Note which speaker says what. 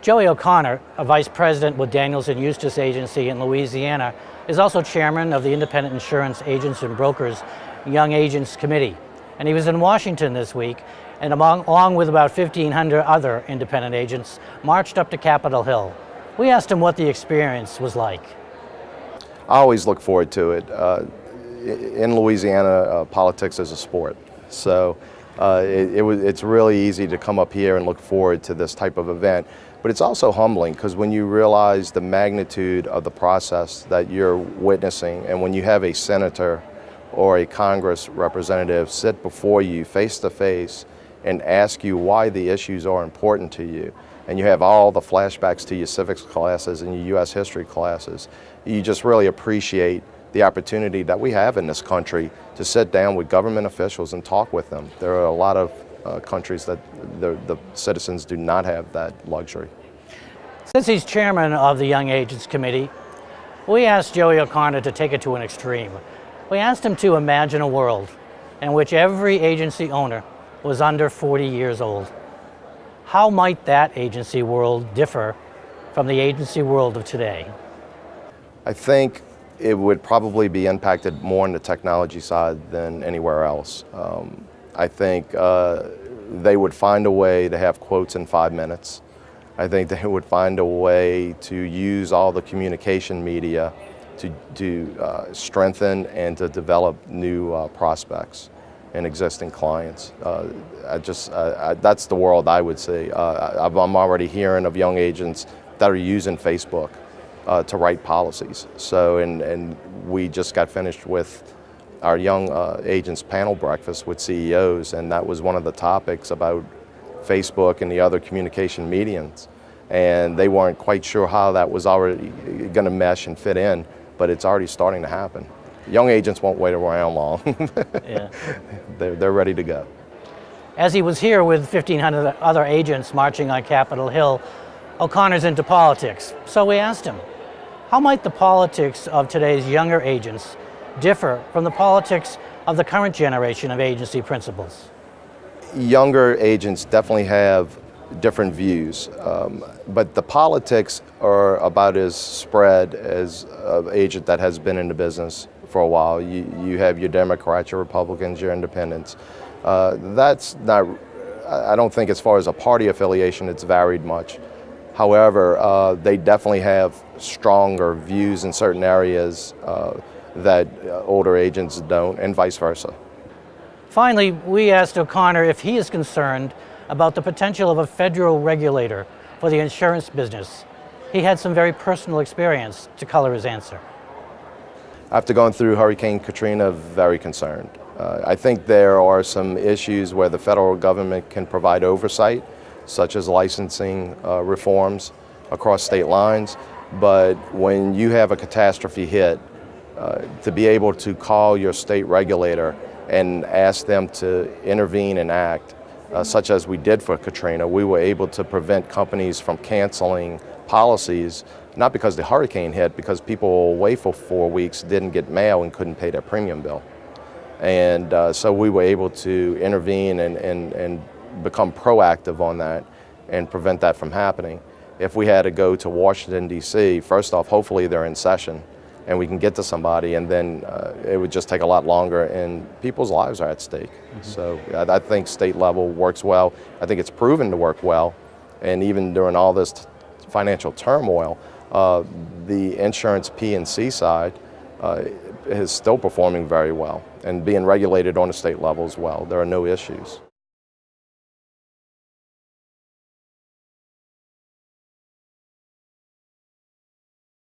Speaker 1: Joey O'Connor, a vice president with Daniels and Eustis Agency in Louisiana, is also chairman of the Independent Insurance Agents and Brokers Young Agents Committee. And he was in Washington this week, and along with about 1,500 other independent agents, marched up to Capitol Hill. We asked him what the experience was like.
Speaker 2: I always look forward to it. In Louisiana, politics is a sport. So it's really easy to come up here and look forward to this type of event. But it's also humbling because when you realize the magnitude of the process that you're witnessing, and when you have a senator or a Congress representative sit before you face to face and ask you why the issues are important to you, and you have all the flashbacks to your civics classes and your U.S. history classes, you just really appreciate the opportunity that we have in this country to sit down with government officials and talk with them. There are a lot of countries that the citizens do not have that luxury.
Speaker 1: Since he's chairman of the Young Agents Committee, we asked Joey O'Connor to take it to an extreme. We asked him to imagine a world in which every agency owner was under 40 years old. How might that agency world differ from the agency world of today?
Speaker 2: I think it would probably be impacted more on the technology side than anywhere else. I think they would find a way to have quotes in 5 minutes. I think they would find a way to use all the communication media to strengthen and to develop new prospects and existing clients. That's the world I would see. I'm already hearing of young agents that are using Facebook to write policies. So, and we just got finished with our young agents panel breakfast with CEOs, and that was one of the topics about Facebook and the other communication mediums. And they weren't quite sure how that was already going to mesh and fit in, but it's already starting to happen. Young agents won't wait around long.
Speaker 1: Yeah.
Speaker 2: They're ready to go.
Speaker 1: As he was here with 1,500 other agents marching on Capitol Hill, O'Connor's into politics. So we asked him, how might the politics of today's younger agents differ from the politics of the current generation of agency principals?
Speaker 2: Younger agents definitely have different views, but the politics are about as spread as an agent that has been in the business for a while. You have your Democrats, your Republicans, your independents. That's not, I don't think as far as a party affiliation, it's varied much. However, they definitely have stronger views in certain areas that older agents don't, and vice versa.
Speaker 1: Finally, we asked O'Connor if he is concerned about the potential of a federal regulator for the insurance business. He had some very personal experience to color his answer.
Speaker 2: After going through Hurricane Katrina, very concerned. I think there are some issues where the federal government can provide oversight, such as licensing reforms across state lines. But when you have a catastrophe hit, to be able to call your state regulator and ask them to intervene and act, such as we did for Katrina, we were able to prevent companies from canceling policies, not because the hurricane hit, because people were away for 4 weeks, didn't get mail, and couldn't pay their premium bill. And so we were able to intervene and become proactive on that and prevent that from happening. If we had to go to Washington, D.C., first off, hopefully they're in session and we can get to somebody, and then it would just take a lot longer and people's lives are at stake. Mm-hmm. So I think state level works well. I think it's proven to work well, and even during all this financial turmoil, the insurance P&C side is still performing very well and being regulated on a state level as well. There are no issues.